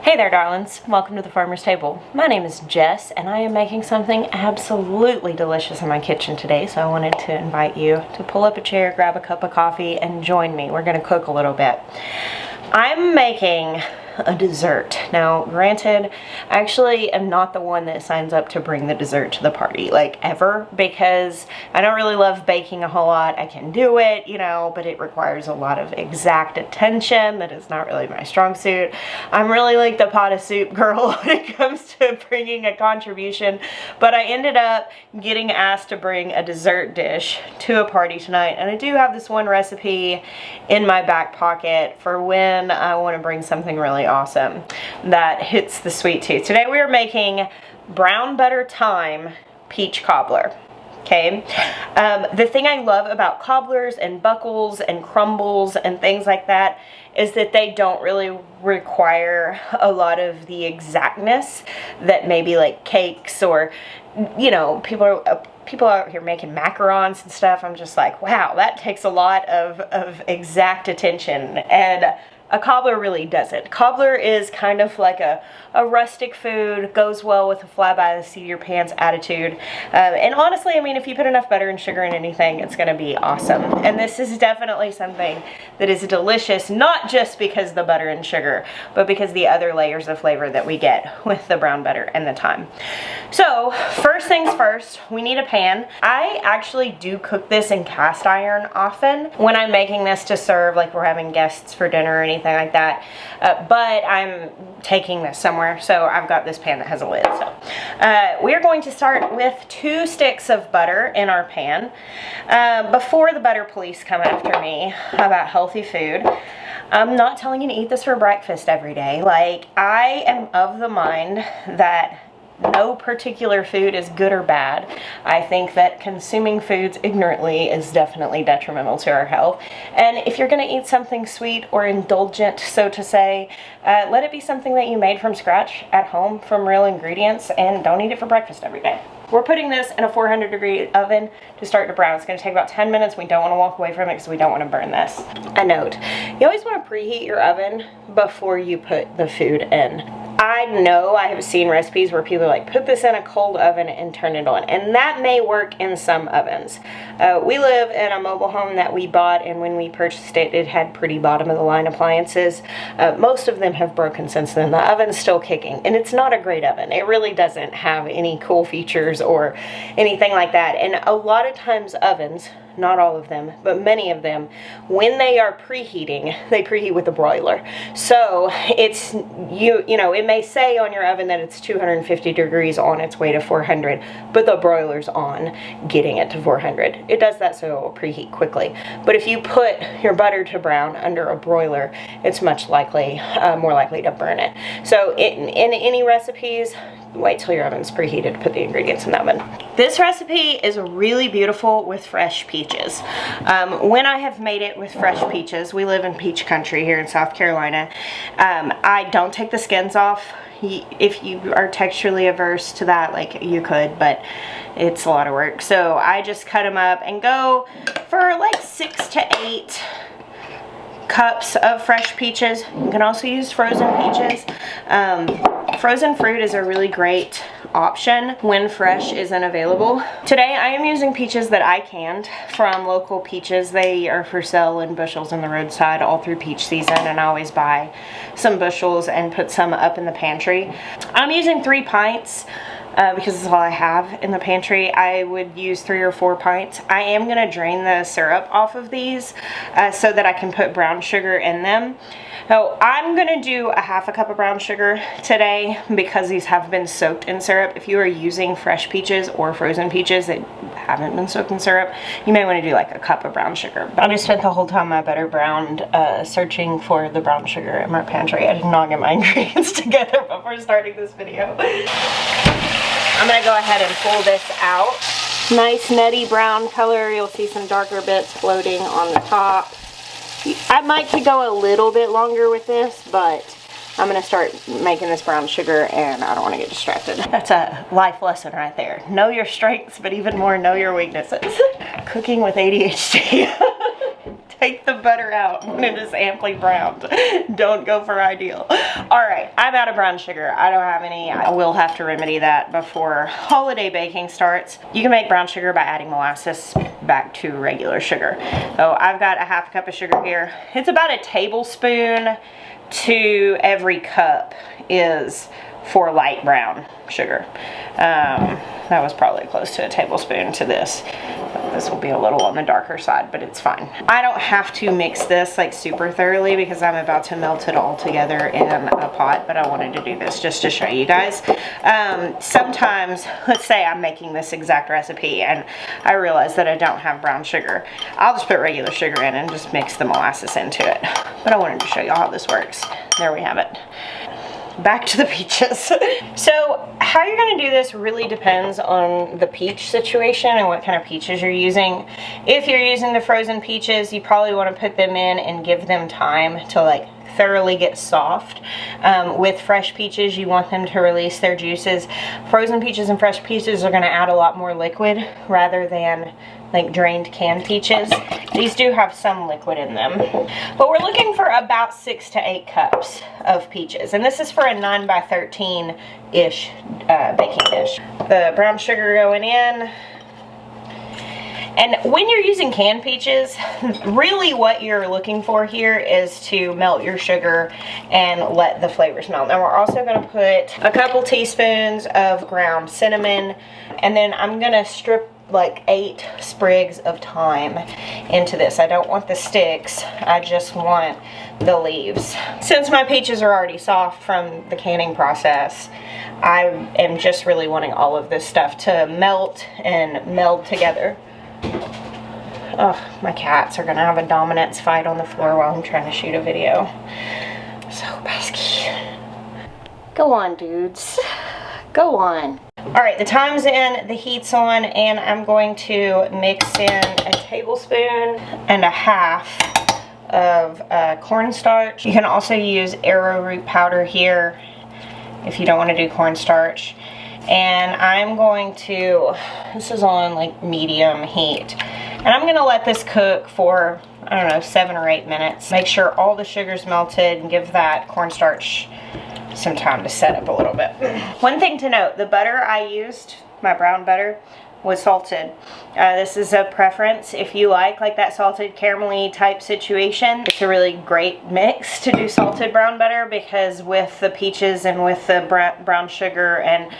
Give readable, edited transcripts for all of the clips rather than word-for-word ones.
Hey there, darlings. Welcome to the Farmer's Table. My name is Jess, and I am making something absolutely delicious in my kitchen today, so I wanted to invite you to pull up a chair, grab a cup of coffee, and join me. We're going to cook a little bit. I'm making a dessert. Now, granted, I actually am not the one that signs up to bring the dessert to the party, like ever, because I don't really love baking a whole lot. I can do it, you know, but it requires a lot of exact attention. That is not really my strong suit. I'm really like the pot of soup girl when it comes to bringing a contribution, but I ended up getting asked to bring a dessert dish to a party tonight, and I do have this one recipe in my back pocket for when I want to bring something really awesome that hits the sweet tooth. Today we are making brown butter thyme peach cobbler. Okay, the thing I love about cobblers and buckles and crumbles and things like that is that they don't really require a lot of the exactness that maybe like cakes or, you know, people out here making macarons and stuff. I'm just like, wow, that takes a lot of exact attention, and a cobbler really doesn't. Cobbler is kind of like a rustic food, goes well with a fly by the seat of your pants attitude. And honestly, I mean, if you put enough butter and sugar in anything, it's gonna be awesome. And this is definitely something that is delicious, not just because the butter and sugar, but because the other layers of flavor that we get with the brown butter and the thyme. So, first things first, we need a pan. I actually do cook this in cast iron often when I'm making this to serve, like we're having guests for dinner or anything like that, but I'm taking this somewhere, so I've got this pan that has a lid. So we're going to start with 2 sticks of butter in our pan. Before the butter police come after me about healthy food, I'm not telling you to eat this for breakfast every day. Like, I am of the mind that no particular food is good or bad. I think that consuming foods ignorantly is definitely detrimental to our health. And if you're going to eat something sweet or indulgent, so to say, let it be something that you made from scratch at home from real ingredients, and don't eat it for breakfast every day. We're putting this in a 400-degree oven to start to brown. It's going to take about 10 minutes. We don't want to walk away from it because we don't want to burn this. A note, you always want to preheat your oven before you put the food in. I know I have seen recipes where people are like, put this in a cold oven and turn it on, and that may work in some ovens. We live in a mobile home that we bought, and when we purchased it, it had pretty bottom-of-the-line appliances. Most of them have broken since then. The oven's still kicking, and it's not a great oven. It really doesn't have any cool features or anything like that, and a lot of times ovens, not all of them, but many of them, when they are preheating, they preheat with a broiler. So it's, you know, it may say on your oven that it's 250 degrees on its way to 400, but the broiler's on getting it to 400. It does that so it will preheat quickly. But if you put your butter to brown under a broiler, it's much likely, more likely to burn it. So in any recipes, wait till your oven's preheated to put the ingredients in the oven. This recipe is really beautiful with fresh peaches. When I have made it with fresh peaches, we live in peach country here in South Carolina, I don't take the skins off. If you are texturally averse to that, like, you could, but it's a lot of work. So I just cut them up and go for like 6 to 8 cups of fresh peaches. You can also use frozen peaches. Frozen fruit is a really great option when fresh isn't available. Today I am using peaches that I canned from local peaches. They are for sale in bushels on the roadside all through peach season, and I always buy some bushels and put some up in the pantry. I'm using 3 pints. Because it's all I have in the pantry. I would use 3 or 4 pints. I am going to drain the syrup off of these so that I can put brown sugar in them. So I'm going to do a half a cup of brown sugar today because these have been soaked in syrup. If you are using fresh peaches or frozen peaches that haven't been soaked in syrup, you may want to do like a cup of brown sugar. But I just spent the whole time my butter browned searching for the brown sugar in my pantry. I did not get my ingredients together before starting this video. I'm going to go ahead and pull this out. Nice nutty brown color. You'll see some darker bits floating on the top. I might could go a little bit longer with this, but I'm going to start making this brown sugar, and I don't want to get distracted. That's a life lesson right there. Know your strengths, but even more, know your weaknesses. Cooking with ADHD. take the butter out when it is amply browned. Don't go for ideal. All right, I'm out of brown sugar. I don't have any. I will have to remedy that before holiday baking starts. You can make brown sugar by adding molasses back to regular sugar. So I've got a half cup of sugar here. It's about a tablespoon to every cup is for light brown sugar. That was probably close to a tablespoon to this. This will be a little on the darker side, but it's fine. I don't have to mix this like super thoroughly because I'm about to melt it all together in a pot, but I wanted to do this just to show you guys. Sometimes, let's say I'm making this exact recipe and I realize that I don't have brown sugar. I'll just put regular sugar in and just mix the molasses into it. But I wanted to show you how this works. There we have it. Back to the peaches. So how you're going to do this really depends on the peach situation and what kind of peaches you're using. If you're using the frozen peaches, you probably want to put them in and give them time to like thoroughly get soft. With fresh peaches, you want them to release their juices. Frozen peaches and fresh peaches are going to add a lot more liquid rather than like drained canned peaches. These do have some liquid in them, but we're looking for about 6 to 8 cups of peaches, and this is for a 9 by 13 ish baking dish. The brown sugar going in. And when you're using canned peaches, really what you're looking for here is to melt your sugar and let the flavors melt. Now we're also going to put a couple teaspoons of ground cinnamon, and then I'm going to strip like 8 sprigs of thyme into this. I don't want the sticks, I just want the leaves. Since my peaches are already soft from the canning process, I am just really wanting all of this stuff to melt and meld together. Oh, my cats are gonna have a dominance fight on the floor while I'm trying to shoot a video. So pesky. Go on, dudes. Go on. Alright, the thyme's in, the heat's on, and I'm going to mix in a tablespoon and a half of cornstarch. You can also use arrowroot powder here if you don't want to do cornstarch. And I'm going to, this is on like medium heat, and I'm going to let this cook for, I don't know, 7 or 8 minutes. Make sure all the sugar's melted and give that cornstarch some time to set up a little bit. One thing to note, the butter I used, my brown butter, was salted. This is a preference. If you like that salted caramelly type situation, it's a really great mix to do salted brown butter, because with the peaches and with the brown sugar and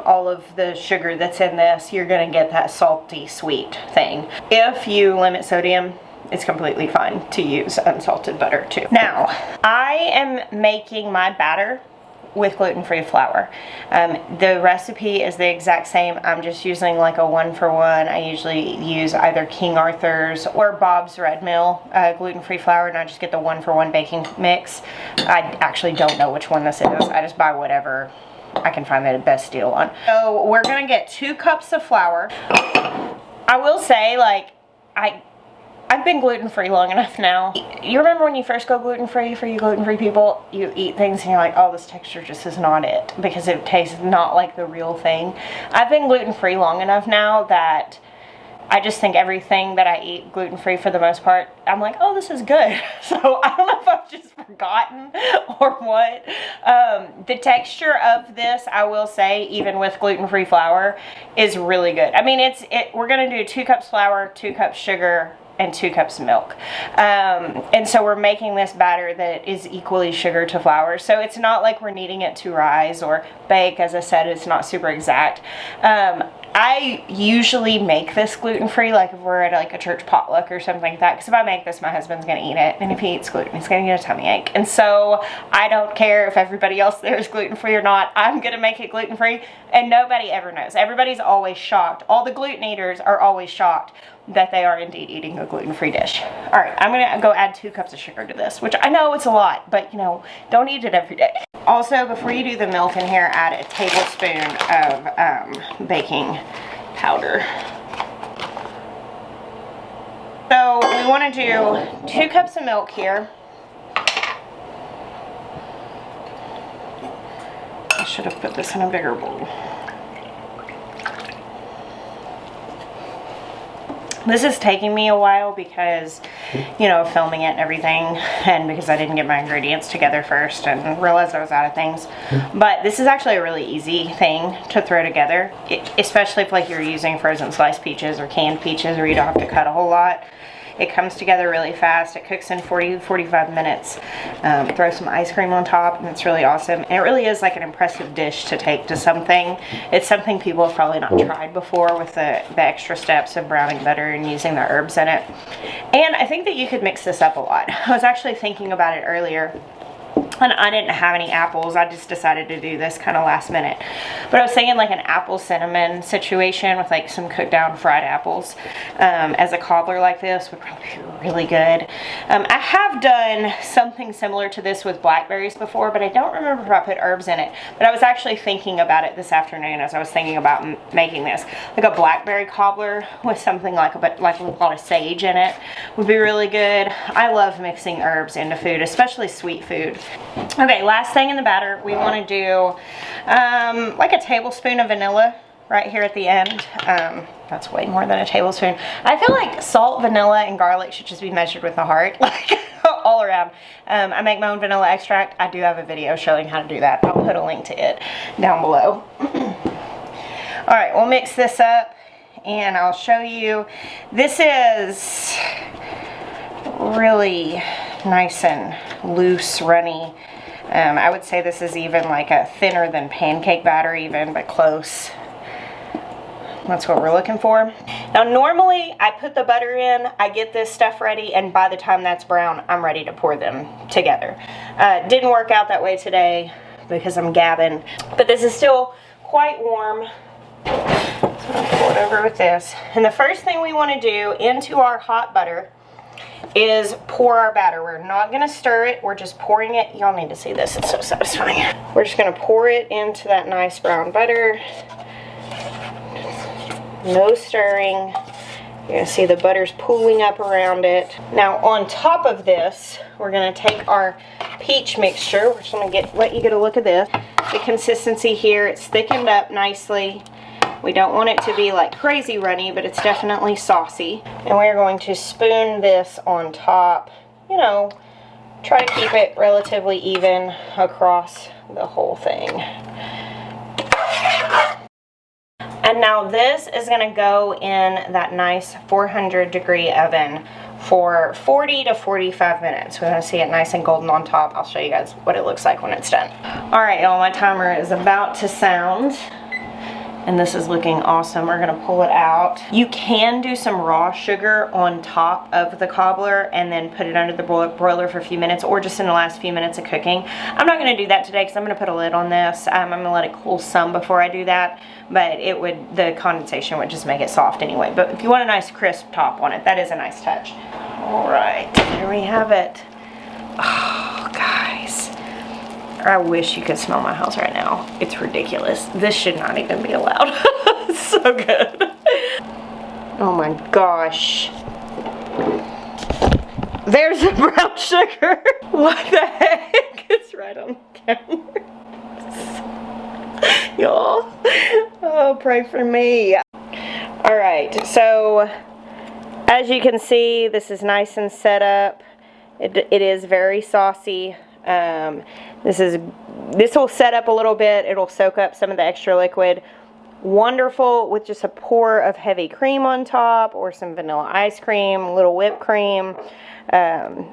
all of the sugar that's in this, you're gonna get that salty sweet thing. If you limit sodium, it's completely fine to use unsalted butter too. Now, I am making my batter with gluten-free flour. The recipe is the exact same. I'm just using like a 1-for-1. I usually use either King Arthur's or Bob's Red Mill gluten-free flour, and I just get the 1-for-1 baking mix. I actually don't know which one this is. I just buy whatever I can find the best deal on. So we're gonna get 2 cups of flour. I will say, like, I've been gluten-free long enough now. You remember when you first go gluten-free, for you gluten-free people, you eat things and you're like, oh, this texture just is not it, because it tastes not like the real thing. I've been gluten-free long enough now that I just think everything that I eat gluten-free for the most part, I'm like, oh, this is good. So I don't know if I've just forgotten or what. The texture of this, I will say, even with gluten-free flour, is really good. I mean, we're gonna do 2 cups flour, 2 cups sugar, and 2 cups of milk. And so we're making this batter that is equally sugar to flour. So it's not like we're kneading it to rise or bake. As I said, it's not super exact. I usually make this gluten-free, like if we're at like a church potluck or something like that, because if I make this, my husband's gonna eat it, and if he eats gluten, he's gonna get a tummy ache. And so I don't care if everybody else there is gluten-free or not. I'm gonna make it gluten-free, and nobody ever knows. Everybody's always shocked. All the gluten eaters are always shocked that they are indeed eating a gluten-free dish. All right, I'm gonna go add 2 cups of sugar to this, which I know it's a lot, but you know, don't eat it every day. Also, before you do the milk in here, add a tablespoon of baking powder. So we want to do 2 cups of milk here. I should have put this in a bigger bowl. This is taking me a while because, you know, filming it and everything, and because I didn't get my ingredients together first and realized I was out of things. But this is actually a really easy thing to throw together, especially if like you're using frozen sliced peaches or canned peaches where you don't have to cut a whole lot. It comes together really fast. It cooks in 40-45 minutes. Throw some ice cream on top and it's really awesome. And it really is like an impressive dish to take to something. It's something people have probably not tried before with the extra steps of browning butter and using the herbs in it. And I think that you could mix this up a lot. I was actually thinking about it earlier. And I didn't have any apples. I just decided to do this kind of last minute. But I was thinking like an apple cinnamon situation with like some cooked down fried apples as a cobbler like this would probably be really good. I have done something similar to this with blackberries before, but I don't remember if I put herbs in it. But I was actually thinking about it this afternoon as I was thinking about making this. Like a blackberry cobbler with something like a lot of sage in it would be really good. I love mixing herbs into food, especially sweet food. Okay, last thing in the batter, we want to do like a tablespoon of vanilla right here at the end. That's way more than a tablespoon. I feel like salt, vanilla, and garlic should just be measured with a heart, like all around. I make my own vanilla extract. I do have a video showing how to do that. I'll put a link to it down below. All right, we'll mix this up and I'll show you. This is really nice and loose, runny. I would say this is even like a thinner than pancake batter even, but close. That's what we're looking for. Now normally I put the butter in, I get this stuff ready, and by the time that's brown, I'm ready to pour them together. Didn't work out that way today because I'm gabbing, but this is still quite warm. So I'm gonna pour it over with this. And the first thing we want to do into our hot butter is pour our batter. We're not going to stir it. We're just pouring it. Y'all need to see this. It's so satisfying. We're just going to pour it into that nice brown butter. No stirring. You're going to see the butter's pooling up around it. Now on top of this, we're going to take our peach mixture. We're just going to let you get a look at this. The consistency here, it's thickened up nicely. We don't want it to be like crazy runny, but it's definitely saucy. And we're going to spoon this on top. You know, try to keep it relatively even across the whole thing. And now this is going to go in that nice 400-degree oven for 40 to 45 minutes. We're going to see it nice and golden on top. I'll show you guys what it looks like when it's done. All right, y'all, my timer is about to sound. And this is looking awesome. We're gonna pull it out. You can do some raw sugar on top of the cobbler and then put it under the broiler for a few minutes, or just in the last few minutes of cooking. I'm not gonna do that today because I'm gonna put a lid on this. I'm gonna let it cool some before I do that, but the condensation would just make it soft anyway. But if you want a nice crisp top on it, that is a nice touch. All right, here we have it. Oh, guys. I wish you could smell my house right now. It's ridiculous. This should not even be allowed. It's so good. Oh my gosh. There's the brown sugar. What the heck? It's right on camera. Y'all. Oh, pray for me. All right, so as you can see, this is nice and set up. It is very saucy. This will set up a little bit. It'll soak up some of the extra liquid. Wonderful with just a pour of heavy cream on top, or some vanilla ice cream, a little whipped cream.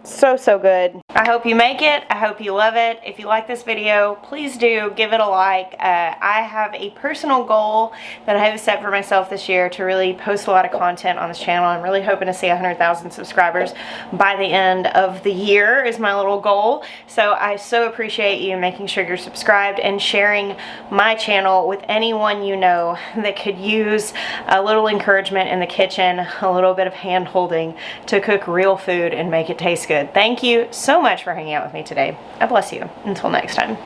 So good. I hope you make it. I hope you love it. If you like this video, please do give it a like. I have a personal goal that I have set for myself this year to really post a lot of content on this channel. I'm really hoping to see 100,000 subscribers by the end of the year is my little goal. So I so appreciate you making sure you're subscribed and sharing my channel with anyone you know that could use a little encouragement in the kitchen, a little bit of hand holding to cook real food and make it taste good. Thank you so much for hanging out with me today. I bless you. Until next time.